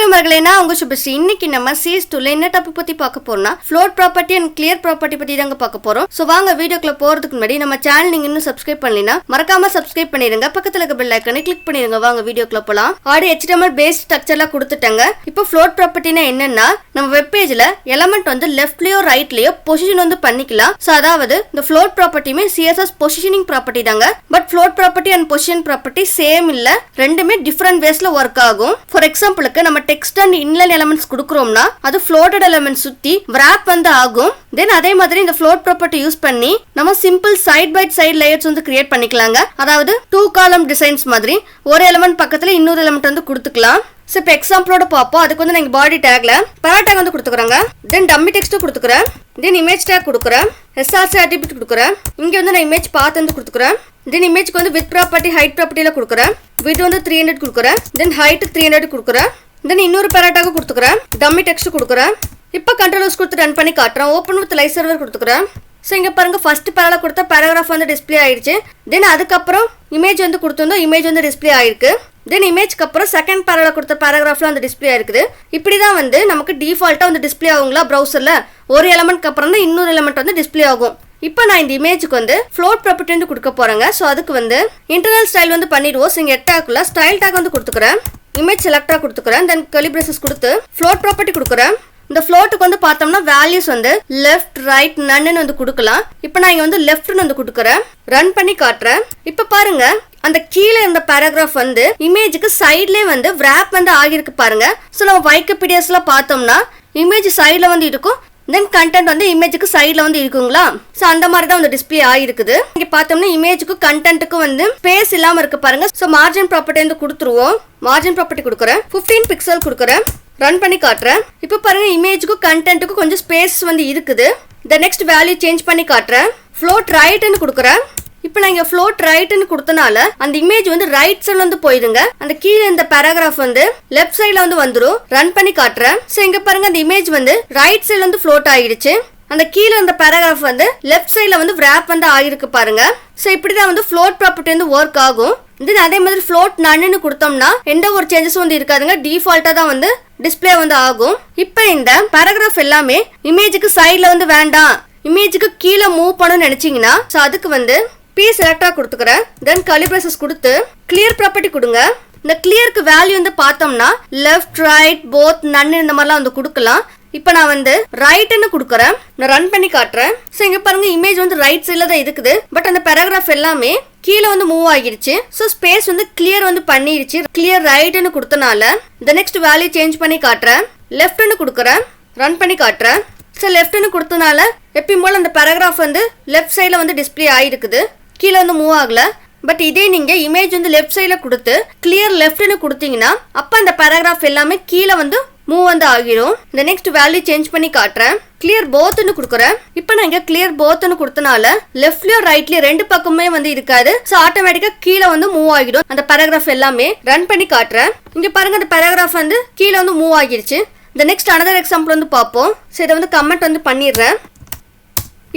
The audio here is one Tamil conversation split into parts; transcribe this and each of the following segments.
நண்பர்களே, நான் உங்க சுபஸ்ரீ. இன்னைக்கு நம்ம CS2ல என்ன டாபிக் பத்தி பார்க்க போறோம்னா float property and clear property பத்தி தாங்க பார்க்க போறோம். சோ வாங்க வீடியோக்குள்ள போறதுக்கு முன்னாடி நம்ம சேனல் நீங்க இன்னும் சப்ஸ்கிரைப் பண்ணலைனா மறக்காம சப்ஸ்கிரைப் பண்ணிருங்க. பக்கத்துல இருக்க பெல் ஐகானை கிளிக் பண்ணிருங்க. வாங்க வீடியோக்குள்ள போலாம். ஆல்ரெடி HTML பேஸ்ட் ஸ்ட்ரக்சர்ல கொடுத்துட்டேங்க. இப்போ ஃப்ளோட் ப்ராப்பர்ட்டினா என்னன்னா நம்ம வெப் பேஜ்ல எலிமெண்ட் வந்து லெஃப்ட்லயோ ரைட்லயோ பொசிஷன் வந்து பண்ணிக்கலாம். சோ அதாவது இந்த ஃப்ளோட் ப்ராப்பர்ட்டியுமே CSS பொசிஷனிங் ப்ராப்பர்ட்டி தாங்க. But float property and position property same இல்ல, ரெண்டுமே டிஃபரண்ட் வேஸ்ல ஒர்க் ஆகும். ஃபார் எக்ஸாம்பிளுக்கு நம்ம டெக்ஸ்ட் அண்ட் இன்லைன் எலிமெண்ட்ஸ் கொடுக்குறோம்னா அது ஃப்ளோட்டட் எலிமெண்ட் சுத்தி wrap வந்து ஆகும். தென் அதே மாதிரி இந்த ஃப்ளோட் ப்ராப்பர்ட்டி யூஸ் பண்ணி நம்ம simple side by side layers வந்து கிரியேட் பண்ணிக்கலாங்க. அதாவது 2 காலம் டிசைன்ஸ் மாதிரி ஒரு எலிமெண்ட் பக்கத்துல இன்னொரு எலிமெண்ட் வந்து கொடுத்துக்கலாம். சோ இப்போ எக்ஸாம்பிளோட பார்ப்போம். அதுக்கு வந்து நான் பாடி டேக்ல பேரா டேக் வந்து கொடுத்துக்கறேங்க. தென் டம்மி டெக்ஸ்ட் கொடுத்துக்கறேன். தென் இமேஜ் டேக் கொடுக்குறேன். SRC அட்ரிபியூட் கொடுக்குறேன். இங்க வந்து நான் இமேஜ் பாத் வந்து கொடுத்துக்கறேன். தென் இமேஜ்க்கு வந்து வித் ப்ராப்பர்ட்டி ஹைட் ப்ராப்பர்ட்டில கொடுக்குறேன். வித் வந்து 300 கொடுக்குறேன். தென் ஹைட் 300 கொடுக்குறேன். தென் இன்னொரு பேரா டேக் கொடுத்துக்கறேன். டம்மி டெக்ஸ்ட் கொடுக்குறேன். இப்போ கண்ட்ரோல்ஸ் கொடுத்து ரன் பண்ணி காட்டுறேன். ஓபன் வித் லைவ் சர்வர் கொடுத்துக்கறேன். சோ இங்க பாருங்க ஃபர்ஸ்ட் பேரால கொடுத்த பேராகிராஃப் வந்து டிஸ்ப்ளே ஆயிடுச்சு. தென் அதுக்கப்புறம் இமேஜ் வந்து கொடுத்திருந்தோம். இமேஜ் வந்து டிஸ்ப்ளே ஆயிருக்கு. தென் இமேஜ்க்கு அப்புறம் செகண்ட் பேரால கொடுத்த பேராகிராஃப்ல வந்து டிஸ்ப்ளே ஆயிருக்குது. இப்படிதான் வந்து நமக்கு டிஃபால்ட்டா வந்து டிஸ்ப்ளே ஆகுங்களா ப்ரௌசர்ல. ஒரு எலிமெண்ட்க்கு அப்புறம் தான் இன்னொரு எலிமெண்ட் வந்து டிஸ்ப்ளே ஆகும். இப்போ நான் இந்த இமேஜுக்கு வந்து ஃப்ளோட் ப்ராப்பர்ட்டி வந்து கொடுக்க போறேங்க. ஸோ அதுக்கு வந்து இன்டர்னல் ஸ்டைல் வந்து பண்ணிடுவோம். ஸோ இங்கே டேக்குள்ள ஸ்டைல் டேக் வந்து கொடுத்துக்கிறேன். இமேஜ் செலக்டா கொடுத்துக்கிறேன். தென் கர்லி பிரேசஸ் கொடுத்து ஃப்ளோட் ப்ராப்பர்ட்டி கொடுக்குறேன். இந்த ஃப்ளோட்டுக்கு வந்து பார்த்தோம்னா வேல்யூஸ் வந்து லெஃப்ட் ரைட் நன்னு வந்து கொடுக்கலாம். இப்போ நான் இங்க வந்து லெஃப்ட்னு வந்து கொடுக்குறேன். ரன் பண்ணி காட்டுறேன். இப்போ பாருங்க அந்த கீழே இருந்த பேராகிராஃப் வந்து இமேஜுக்கு சைட்லேயே வந்து wrap வந்து ஆகிருக்கு பாருங்க. ஸோ நம்ம வைக்கிபீடியாஸ்ல பார்த்தோம்னா இமேஜ் சைட்ல வந்து இருக்கும். தென் கண்டென்ட் வந்து இமேஜுக்கு சைட்ல வந்து இருக்குங்களா. சோ அந்த மாதிரி தான் வந்து டிஸ்ப்ளே ஆகிருக்குது. இங்க பார்த்தோம்னா இமேஜுக்கு கண்டென்ட்டுக்கு வந்து ஸ்பேஸ் இல்லாம இருக்கு பாருங்க. சோ மார்ஜின் ப்ராப்பர்ட்டி வந்து கொடுத்துருவோம். மார்ஜின் ப்ராப்பர்ட்டி கொடுக்குறேன். 15 பிக்சல் கொடுக்குறேன். ரன் பண்ணி காட்டுறேன். இப்போ பாருங்க இமேஜுக்கு கண்டென்ட்டுக்கு கொஞ்சம் ஸ்பேஸ் வந்து இருக்குது. இந்த நெக்ஸ்ட் வேல்யூ சேஞ்ச் பண்ணி காட்டுறேன். ஃப்ளோட் ரைட்னு கொடுக்குறேன். இப்போ நான் இங்க ஃப்ளோட் ரைட்னு கொடுத்தனால அந்த இமேஜ் வந்து ரைட் சைடுல வந்து போயிடுங்க. அந்த கீழே இந்த பேராகிராஃப் வந்து லெஃப்ட் சைடுல வந்து வந்துரும். ரன் பண்ணி காட்டுறேன். சோ இங்க பாருங்க அந்த இமேஜ் வந்து ரைட் சைடுல வந்து ஃப்ளோட் ஆகிடுச்சு. அந்த கீழே இந்த பேராகிராஃப் வந்து லெஃப்ட் சைடுல வந்து wrap வந்து ஆகிருக்கு பாருங்க. சோ இப்படிதான் வந்து ஃப்ளோட் ப்ராப்பர்ட்டி வந்து ஒர்க் ஆகும். தென் அதே மாதிரி ஃப்ளோட் நன்னு கொடுத்தோம்னா எந்த ஒரு சேஞ்சஸும் வந்து இருக்காதுங்க. டிஃபால்ட்டா தான் வந்து டிஸ்ப்ளே வந்து ஆகும். இப்போ இந்த பேராகிராஃப் எல்லாமே இமேஜுக்கு சைடுல வந்து வேண்டாம், இமேஜுக்கு கீழே மூவ் பண்ணணும்னு நினைச்சீங்கன்னா சோ அதுக்கு வந்து P செலக்டா கொடுத்துக்கிறேன். தென் கர்லி பிரேசஸ் கொடுத்து கிளியர் ப்ராப்பர்ட்டி கொடுங்க. இந்த கிளியருக்கு வேல்யூ வந்து பார்த்தோம்னா லெஃப்ட் ரைட் போத் நன்னு இந்த மாதிரிலாம் வந்து கொடுக்கலாம். இப்போ நான் வந்து ரைட்னு கொடுக்குறேன். நான் ரன் பண்ணி காட்டுறேன். ஸோ இங்கே பாருங்க இமேஜ் வந்து ரைட் சைடில் தான் இருக்குது. பட் அந்த பேராகிராஃப் எல்லாமே கீழே வந்து மூவ் ஆகிடுச்சு. ஸோ ஸ்பேஸ் வந்து கிளியர் வந்து பண்ணிடுச்சு. கிளியர் ரைட்னு கொடுத்தனால இந்த நெக்ஸ்ட் வேல்யூ சேஞ்ச் பண்ணி காட்டுறேன். லெஃப்ட்னு கொடுக்குறேன். ரன் பண்ணி காட்டுறேன். ஸோ லெஃப்ட்னு கொடுத்தனால எப்பயும் போல அந்த பேராகிராஃப் வந்து லெஃப்ட் சைடில் வந்து டிஸ்ப்ளே ஆகிருக்குது. கீழே வந்து மூவ் ஆகல. பட் இதே நீங்க இமேஜ் வந்து லெஃப்ட் சைடுல கொடுத்து கிளியர் லெஃப்ட்னு கொடுத்தீங்கன்னா அப்ப அந்த பேராகிராஃப் எல்லாமே கீழே வந்து மூவ் வந்து ஆகிரும். இந்த நெக்ஸ்ட் வேல்யூ சேஞ்ச் பண்ணி காட்டுறேன். கிளியர் போத்னு கொடுக்குறேன். இப்போ நான் இங்க கிளியர் போத்னு கொடுத்தனால லெஃப்ட்லயோ ரைட்லயோ ரெண்டு பக்கமே வந்து இருக்காது. ஸோ ஆட்டோமேட்டிக்கா கீழே வந்து மூவ் ஆகிடும் அந்த பேராகிராஃப் எல்லாமே. ரன் பண்ணி காட்டுறேன். இங்க பாருங்க அந்த பேராகிராஃப் வந்து கீழே வந்து மூவ் ஆகிடுச்சு. இந்த நெக்ஸ்ட் அனதர் எக்ஸாம்பிள் வந்து பார்ப்போம். ஸோ இதை வந்து கமெண்ட் வந்து பண்ணிடுறேன்.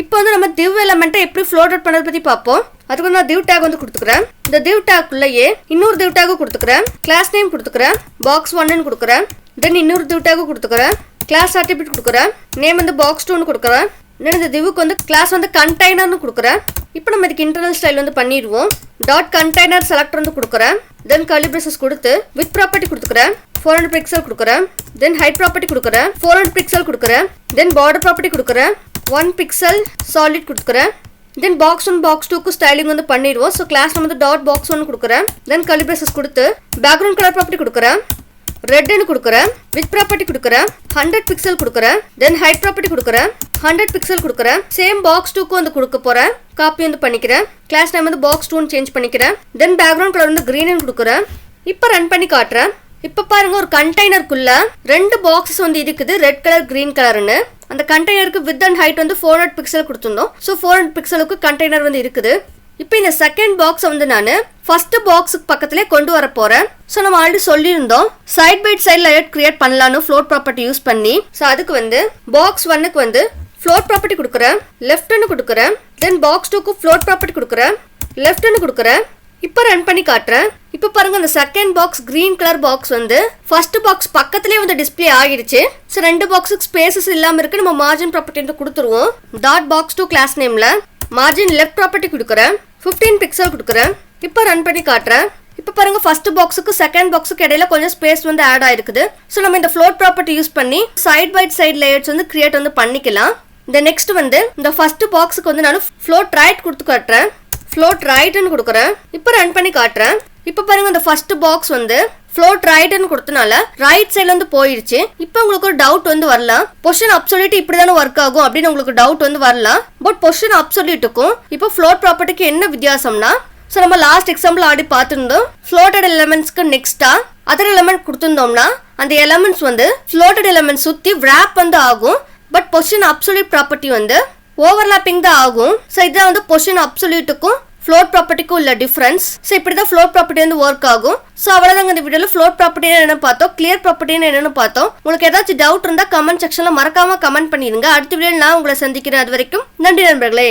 இப்போ வந்து நம்ம div எலிமெண்ட்டை எப்படி ஃப்ளோட் அவுட் பண்ணுறது பற்றி பார்ப்போம். அதுக்கு வந்து நான் div டேக் வந்து கொடுத்துக்கிறேன். இந்த div டேக்குள்ளேயே இன்னொரு div டேக் கொடுத்துக்கிறேன். கிளாஸ் நேம் கொடுத்துக்கிறேன். பாக்ஸ் 1ன்னு கொடுக்குறேன். தென் இன்னொரு div டேக் கொடுத்துக்கிறேன். கிளாஸ் அட்ரிபியூட் கொடுக்குறேன். நேம் வந்து பாக்ஸ் 2ன்னு கொடுக்குறேன். தென் இந்த divக்கு வந்து கிளாஸ் வந்து கண்டெய்னர்னு கொடுக்குறேன். இப்போ நம்ம இதுக்கு இன்டர்னல் ஸ்டைல் வந்து பண்ணிடுவோம். டாட் கண்டெய்னர் செலக்டர் வந்து கொடுக்குறேன். தென் கர்லி பிரேசஸ் கொடுத்து வித் ப்ராப்பர்ட்டி கொடுத்துக்கிறேன். 400 பிக்சல் கொடுக்குறேன். தென் ஹைட் ப்ராப்பர்ட்டி கொடுக்குறேன். 400 பிக்சல் கொடுக்குறேன். தென் பார்டர் ப்ராப்பர்ட்டி கொடுக்குறேன். 1 பிக்சல் சாலிட் கொடுக்குறேன். தென் பாக்ஸ் 1 பாக்ஸ் 2க்கு ஸ்டைலிங் வந்து பண்ணிடுவோம். ஸோ கிளாஸ் நம்ம வந்து டாட் பாக்ஸ் 1 கொடுக்குறேன். தென் கர்லி பிரேசஸ் கொடுத்து பேக்ரவுண்ட் கலர் ப்ராப்பர்ட்டி கொடுக்குறேன். ரெட்னு கொடுக்குறேன். வித் ப்ராப்பர்ட்டி கொடுக்குறேன். 100 பிக்சல் கொடுக்குறேன். தென் ஹைட் ப்ராப்பர்ட்டி கொடுக்குறேன். 100 பிக்சல் கொடுக்குறேன். சேம் பாக்ஸ் 2க்கு வந்து கொடுக்க போறேன். காப்பி வந்து பண்ணிக்கிறேன். கிளாஸ் நேம் வந்து பாக்ஸ் 2ன்னு சேஞ்ச் பண்ணிக்கிறேன். தென் பேக்ரவுண்ட் கலர் வந்து கிரீன் கொடுக்குறேன். இப்போ ரன் பண்ணி காட்டுறேன். இப்போ பாருங்க ஒரு கண்டெய்னருக்குள்ள ரெண்டு பாக்ஸஸ் வந்து இருக்குது, ரெட் கலர் கிரீன் கலர்னு. அந்த கண்டெய்னருக்கு வித் அண்ட் ஹைட் வந்து 400 பிக்சல் கொடுத்துருந்தோம். ஸோ 400 பிக்சலுக்கு கண்டெய்னர் வந்து இருக்குது. இப்போ இந்த செகண்ட் பாக்ஸ் வந்து நான் ஃபர்ஸ்ட் பாக்ஸுக்கு பக்கத்திலே கொண்டு வர போறேன். ஸோ நம்ம ஆல்ரெடி சொல்லியிருந்தோம் side by side layer create பண்ணலான்னு ஃப்ளோட் ப்ராப்பர்ட்டி யூஸ் பண்ணி. ஸோ அதுக்கு வந்து பாக்ஸ் 1க்கு வந்து ஃப்ளோட் ப்ராப்பர்ட்டி கொடுக்குறேன். லெஃப்ட்னு கொடுக்குறேன். தென் பாக்ஸ் 2க்கு ஃப்ளோட் ப்ராப்பர்ட்டி கொடுக்குறேன். லெஃப்ட்னு கொடுக்குறேன். இப்போ ரன் பண்ணி காட்டுறேன். இப்போ பாருங்க அந்த second box green colour box வந்து ஃபர்ஸ்ட் பாக்ஸ் பக்கத்துலயே வந்து டிஸ்ப்ளே ஆகிடுச்சு. ஸோ 2 பாக்ஸுக்கு ஸ்பேசஸ் இல்லாம இருக்கு. நம்ம மார்ஜின் ப்ராப்பர்ட்டி வந்து கொடுத்துருவோம். டாட் பாக்ஸ் டு கிளாஸ் நேம்ல மார்ஜின் லெஃப்ட் ப்ராப்பர்ட்டி கொடுக்குறேன். 15 பிக்சல் கொடுக்குறேன். இப்போ ரன் பண்ணி காட்டுறேன். இப்போ பாருங்க ஃபர்ஸ்ட் பாக்ஸுக்கு செகண்ட் பாக்ஸுக்கு இடையில கொஞ்சம் ஸ்பேஸ் வந்து ஆட் ஆயிருக்குது. ஸோ நம்ம இந்த ஃப்ளோட் ப்ராப்பர்ட்டி யூஸ் பண்ணி சைட் பை சைட் லேயர்ஸ் வந்து கிரியேட் வந்து பண்ணிக்கலாம். இந்த நெக்ஸ்ட் வந்து இந்த ஃபர்ஸ்ட் பாக்ஸுக்கு வந்து நான் ஃப்ளோட் ரைட் கொடுத்து காட்டுறேன். ஃப்ளோட் ரைட்னு கொடுக்குறேன். இப்போ ரன் பண்ணி காட்டுறேன். இப்போ பாருங்க இந்த ஃபர்ஸ்ட் பாக்ஸ் வந்து ஃப்ளோட் ரைட்னு கொடுத்தனால ரைட் சைடுல வந்து போயிடுச்சு. இப்போ உங்களுக்கு ஒரு டவுட் வந்து வரலாம், பொசிஷன் அப்சல்யூட் இப்படி தானே ஒர்க் ஆகும் அப்படின்னு உங்களுக்கு டவுட் வந்து வரலாம். பட் பொசிஷன் அப்சல்யூட்டுக்கும் இப்போ ஃப்ளோட் ப்ராப்பர்ட்டிக்கு என்ன வித்தியாசம்னா, ஸோ நம்ம லாஸ்ட் எக்ஸாம்பிள் ஆடி பார்த்துருந்தோம். ஃப்ளோட்டட் எலிமெண்ட்ஸ்க்கு நெக்ஸ்டா அதர் எலிமெண்ட் கொடுத்துருந்தோம்னா அந்த எலிமெண்ட்ஸ் வந்து ஃப்ளோட்டட் எலிமெண்ட் சுற்றி wrap வந்து ஆகும். பட் பொசிஷன் அப்சல்யூட் ப்ராப்பர்ட்டி வந்து ஓவர்லாப்பிங் தான் ஆகும். ஸோ இதுதான் வந்து பொசிஷன் அப்சல்யூட்டுக்கும் ஃப்ளோட் ப்ராப்பர்ட்டிக்கும் உள்ள டிஃபரன்ஸ். ஸோ இப்படி தான் ஃப்ளோட் ப்ராப்பர்ட்டி வந்து ஒர்க் ஆகும். ஸோ அவ்வளோதாங்க இந்த வீடியோவில் ஃப்ளோட் ப்ராப்பர்ட்டின்னு என்னென்னு பார்த்தோம், கிளியர் ப்ராப்பர்ட்டின்னு என்னென்னு பார்த்தோம். உங்களுக்கு ஏதாச்சும் டவுட் இருந்தால் கமெண்ட் செக்ஷனில் மறக்காம கமெண்ட் பண்ணிடுங்க. அடுத்த வீடியோவில் நான் உங்களை சந்திக்கிறேன். அது வரைக்கும் நன்றி நண்பர்களே.